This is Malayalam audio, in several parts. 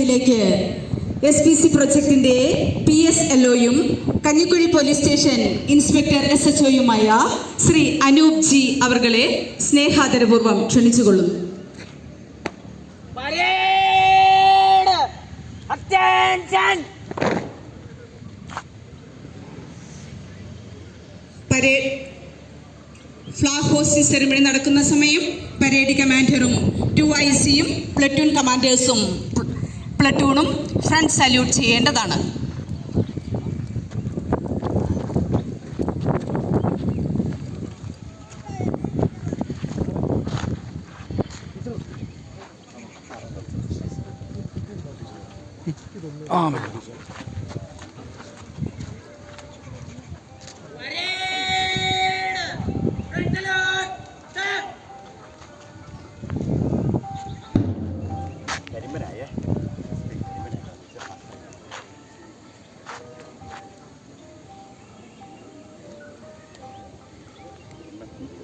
ഇതിലേക്ക് SPC പ്രൊജക്ടിന്റെ PSLOയും കഞ്ഞിക്കുഴി പോലീസ് സ്റ്റേഷൻ ഇൻസ്പെക്ടർ SHOയുമായ ശ്രീ അനൂപ് ജി അവർകളെ സ്നേഹാദരപൂർവ്വം ക്ഷണിച്ചുകൊള്ളുന്നു. പരേഡ് ഫ്ലാഗ് ഹോസ്റ്റിംഗ് സെറിമണി നടക്കുന്ന സമയം പരേഡ് കമാൻഡറും 2ICയും പ്ലറ്റൂൺ കമാൻഡേഴ്സും പ്ലറ്റൂണും ഫ്രണ്ട് സല്യൂട്ട് ചെയ്യേണ്ടതാണ്.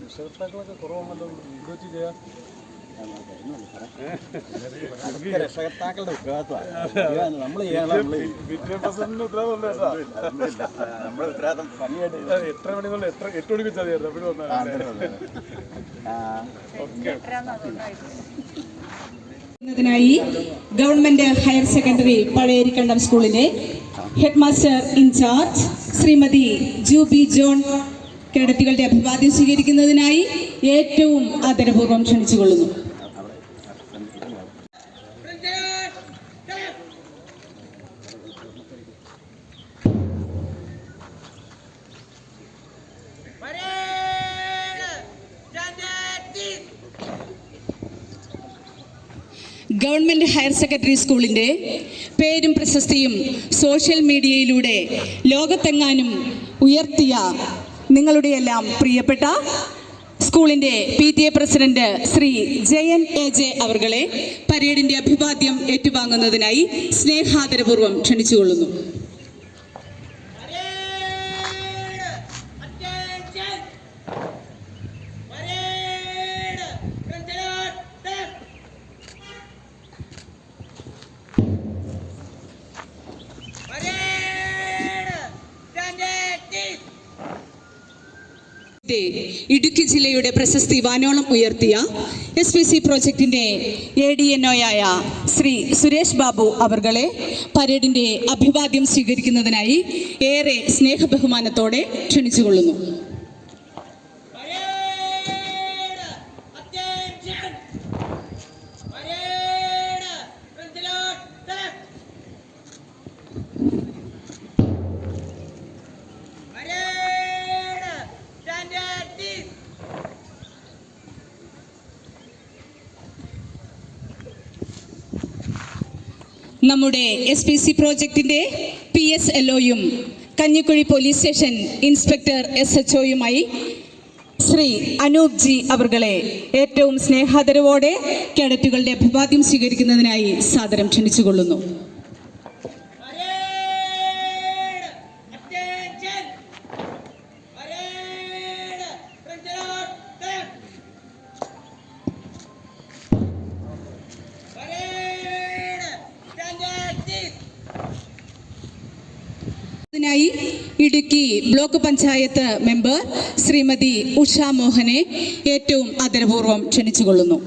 രക്ഷകർത്താക്കളൊക്കെ കുറവാണല്ലോ, എന്ത് വെച്ച് ചെയ്യാം? രക്ഷകർത്താക്കളുടെ ഉത്തരവാദിത്വമാണ് നമ്മൾ എത്ര മണി എന്നുള്ള 8 മണിക്ക് വെച്ചാൽ ായി ഗവൺമെന്റ് ഹയർ സെക്കൻഡറി പഴയരിക്കണ്ടം സ്കൂളിലെ head master in charge Shrimati Juby John കേഡറ്റുകളുടെ അഭിവാദ്യം സ്വീകരിക്കുന്നതിനായി ഏറ്റവും ആദരപൂർവ്വം ക്ഷണിച്ചുകൊള്ളുന്നു. ഗവൺമെന്റ് ഹയർ സെക്കൻഡറി സ്കൂളിൻ്റെ പേരും പ്രശസ്തിയും സോഷ്യൽ മീഡിയയിലൂടെ ലോകത്തെങ്ങാനും ഉയർത്തിയ നിങ്ങളുടെയെല്ലാം പ്രിയപ്പെട്ട സ്കൂളിൻ്റെ PTA president Shri Jayan AJ അവർകളെ പരേഡിൻ്റെ അഭിവാദ്യം ഏറ്റുവാങ്ങുന്നതിനായി സ്നേഹാദരപൂർവ്വം ക്ഷണിച്ചുകൊള്ളുന്നു. ഇടുക്കി ജില്ലയുടെ പ്രശസ്തി വാനോളം ഉയർത്തിയ SPC പ്രോജക്റ്റിന്റെ ADNOയായ ശ്രീ സുരേഷ് ബാബു അവർകളെ പരേഡിന്റെ അഭിവാദ്യം സ്വീകരിക്കുന്നതിനായി ഏറെ സ്നേഹബഹുമാനത്തോടെ ക്ഷണിച്ചുകൊള്ളുന്നു. നമ്മുടെ SPC പ്രോജക്റ്റിന്റെ PSLOയും കഞ്ഞിക്കുഴി പോലീസ് സ്റ്റേഷൻ ഇൻസ്പെക്ടർ SHOയുമായി ശ്രീ അനൂപ് ജി അവർകളെ ഏറ്റവും സ്നേഹാദരവോടെ കേഡറ്റുകളുടെ അഭിവാദ്യം സ്വീകരിക്കുന്നതിനായി സാദരം ക്ഷണിച്ചുകൊള്ളുന്നു. ായി ഇടുക്കി ബ്ലോക്ക് പഞ്ചായത്ത് മെമ്പർ ശ്രീമതി ഉഷ മോഹനെ ഏറ്റവും ആദരപൂർവ്വം ക്ഷണിച്ചുകൊള്ളുന്നു.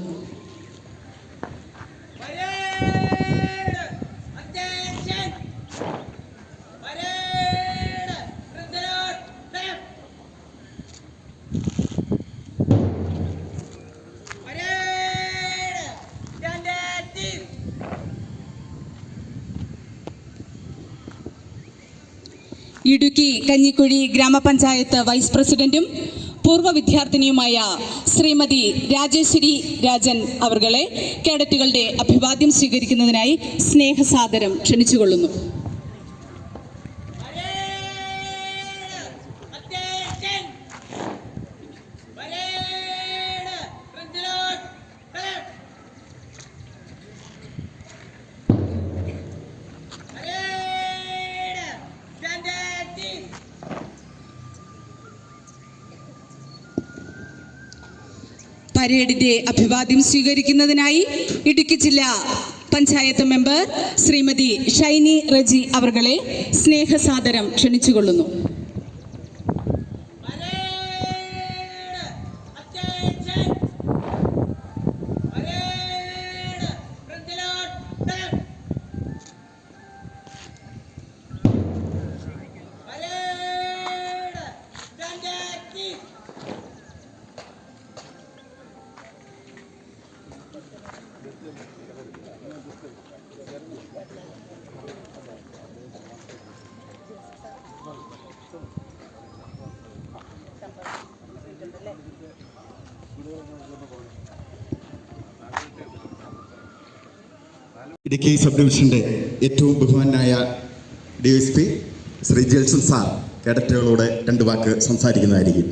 ഇടുക്കി കഞ്ഞിക്കുഴി ഗ്രാമപഞ്ചായത്ത് വൈസ് പ്രസിഡന്റും പൂർവ്വ വിദ്യാർത്ഥിനിയുമായ ശ്രീമതി രാജേശ്വരി രാജൻ അവർകളെ കേഡറ്റുകളുടെ അഭിവാദ്യം സ്വീകരിക്കുന്നതിനായി സ്നേഹസാദരം ക്ഷണിച്ചുകൊള്ളുന്നു. പരേഡിന്റെ അഭിവാദ്യം സ്വീകരിക്കുന്നതിനായി ഇടുക്കി ജില്ലാ പഞ്ചായത്ത് മെമ്പർ ശ്രീമതി ഷൈനി റജി അവർകളെ സ്നേഹസാദരം ക്ഷണിച്ചുകൊള്ളുന്നു. ഇടുക്കി സബ് ഡിവിഷൻ്റെ ഏറ്റവും ബഹുമാനായ DSP ശ്രീ ജെൽസൺ സാർ കേഡറ്റുകളോട് 2 വാക്ക് സംസാരിക്കുന്നതായിരിക്കും.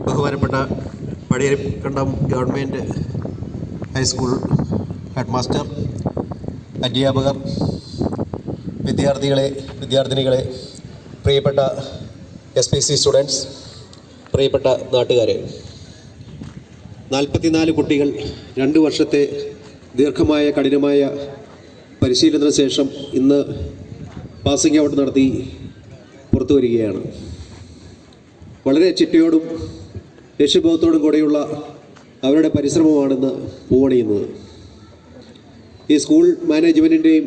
ബഹുമാനപ്പെട്ട പടിയരിക്കണ്ടം ഗവൺമെൻറ് ഹൈസ്കൂൾ ഹെഡ് മാസ്റ്റർ, അധ്യാപകർ, വിദ്യാർത്ഥിനികളെ, പ്രിയപ്പെട്ട SPC സ്റ്റുഡൻസ്, പ്രിയപ്പെട്ട നാട്ടുകാരെ, 44 കുട്ടികൾ 2 വർഷത്തെ ദീർഘമായ കഠിനമായ പരിശീലനത്തിന് ശേഷം ഇന്ന് പാസിംഗ് ഔട്ട് നടത്തി പുറത്തു വരികയാണ്. വളരെ ചിട്ടയോടും ലക്ഷ്യബോധത്തോടും കൂടെയുള്ള അവരുടെ പരിശ്രമമാണെന്ന് പൂവണിയുന്നത്. ഈ സ്കൂൾ മാനേജ്മെൻറ്റിൻ്റെയും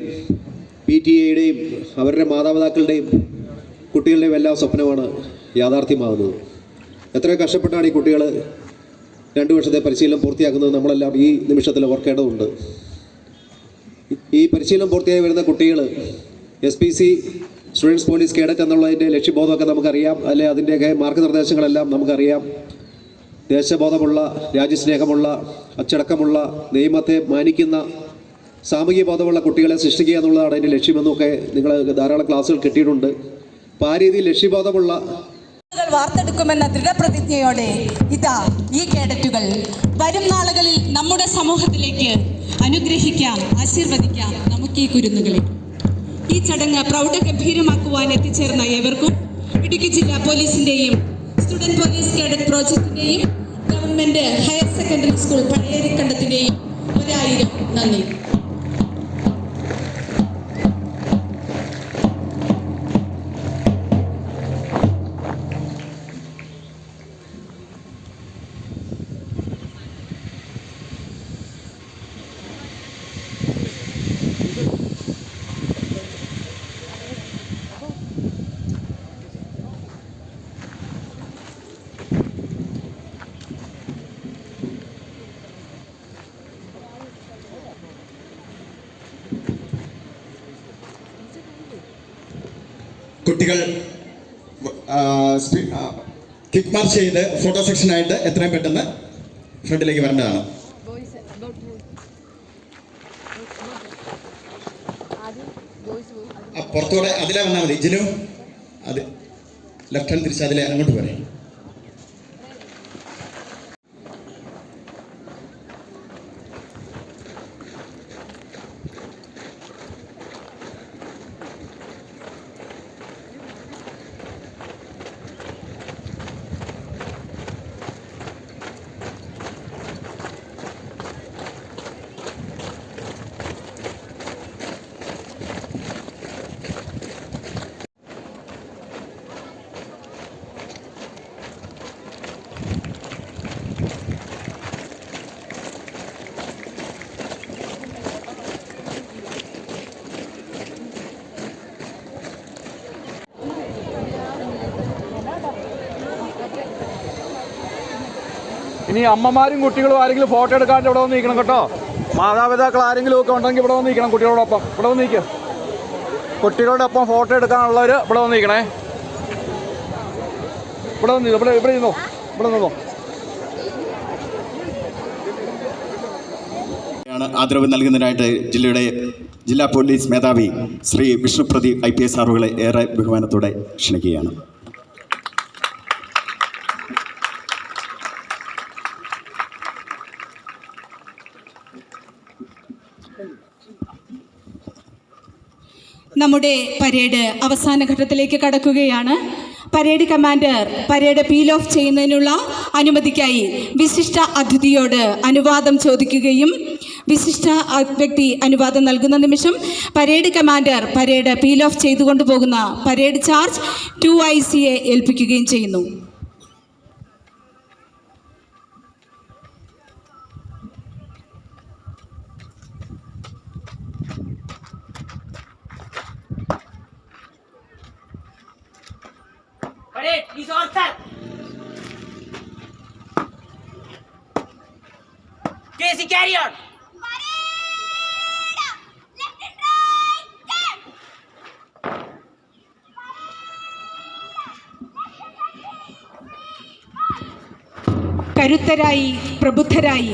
PTA അവരുടെ മാതാപിതാക്കളുടെയും കുട്ടികളുടെയും എല്ലാം സ്വപ്നമാണ് യാഥാർത്ഥ്യമാകുന്നത്. എത്രയോ കഷ്ടപ്പെട്ടാണ് ഈ കുട്ടികൾ 2 വർഷത്തെ പരിശീലനം പൂർത്തിയാക്കുന്നത് നമ്മളെല്ലാം ഈ നിമിഷത്തിൽ ഓർക്കേണ്ടതുണ്ട്. ഈ പരിശീലനം പൂർത്തിയായി വരുന്ന കുട്ടികൾ SPC സ്റ്റുഡൻസ് പോലീസ് കേഡറ്റ് എന്നുള്ളതിൻ്റെ ലക്ഷ്യബോധമൊക്കെ നമുക്കറിയാം, അല്ലെ അതിൻ്റെയൊക്കെ മാർഗ്ഗനിർദ്ദേശങ്ങളെല്ലാം നമുക്കറിയാം. ദേശബോധമുള്ള, രാജ്യസ്നേഹമുള്ള, അച്ചടക്കമുള്ള, നിയമത്തെ മാനിക്കുന്ന, സാമൂഹ്യ ബോധമുള്ള കുട്ടികളെ സൃഷ്ടിക്കുക എന്നുള്ളതാണ് അതിൻ്റെ ലക്ഷ്യമെന്നൊക്കെ നിങ്ങൾ ധാരാളം ക്ലാസ്സുകൾ കിട്ടിയിട്ടുണ്ട്. അപ്പോൾ ആ രീതിയിൽ ലക്ഷ്യബോധമുള്ള വാർത്തെടുക്കുമെന്ന ദൃഢപ്രതിജ്ഞയോടെ ഇതാ ഈ കേഡറ്റുകൾ വരും നാളുകളിൽ നമ്മുടെ സമൂഹത്തിലേക്ക് അനുഗ്രഹിക്കാം, ആശീർവദിക്കാം നമുക്ക് ഈ കുരുന്നുകളെ. ഈ ചടങ്ങ് പ്രൗഢഗംഭീരമാക്കുവാൻ എത്തിച്ചേർന്ന ഏവർക്കും ഇടുക്കി ജില്ലാ പോലീസിന്റെയും സ്റ്റുഡന്റ് പോലീസ് കേഡറ്റ് പ്രോജക്റ്റിന്റെയും ഗവൺമെന്റ് ഹയർ സെക്കൻഡറി സ്കൂൾ പഴയരിക്കണ്ടത്തിന്റെയും 1000 നന്ദി. കുട്ടികൾ കിക്ക് മാർച്ച് ചെയ്ത് ഫോട്ടോ സെക്ഷനായിട്ട് എത്രയും പെട്ടെന്ന് ഫ്രണ്ടിലേക്ക് വരേണ്ടതാണ്. പുറത്തോടെ അതിലെ വന്നാൽ മതി. ജിനു അത് ലെഫ്റ്റ് ഹാൻഡ് തിരിച്ച് അതിലെ അങ്ങോട്ട് പോരെ. ഇനി അമ്മമാരും കുട്ടികളും ആരെങ്കിലും ഫോട്ടോ എടുക്കാണ്ട് ഇവിടെ വന്ന് നിൽക്കണം കേട്ടോ. മാതാപിതാക്കൾ ആരെങ്കിലും ഒക്കെ ഉണ്ടെങ്കിൽ ഇവിടെ വന്ന് നിൽക്കണം. കുട്ടികളോടൊപ്പം ഇവിടെ വന്ന് നിൽക്കുക. കുട്ടികളോടൊപ്പം ഫോട്ടോ എടുക്കാനുള്ളവർ ഇവിടെ വന്ന് നിൽക്കണേ. ഇവിടെ വന്ന് ഇവിടെ നിന്നോ, ഇവിടെ നിന്നോ. ആദരവ് നൽകുന്നതിനായിട്ട് ജില്ലാ പോലീസ് മേധാവി ശ്രീ വിഷ്ണുപ്രദീപ് IPS സാറുകളെ ഏറെ ബഹുമാനത്തോടെ ക്ഷണിക്കുകയാണ്. നമ്മുടെ പരേഡ് അവസാന ഘട്ടത്തിലേക്ക് കടക്കുകയാണ്. Parade commander parade peel of ചെയ്യുന്നതിനുള്ള അനുമതിക്കായി വിശിഷ്ട അതിഥിയോട് അനുവാദം ചോദിക്കുകയും വിശിഷ്ട വ്യക്തി അനുവാദം നൽകുന്ന നിമിഷം parade commander parade peel off ചെയ്തുകൊണ്ടു പോകുന്ന പരേഡ് ചാർജ് 2ICയെ ഏൽപ്പിക്കുകയും ചെയ്യുന്നു. Parade, please all sir. Casey, carry on. കരുത്തരായി പ്രബുദ്ധരായി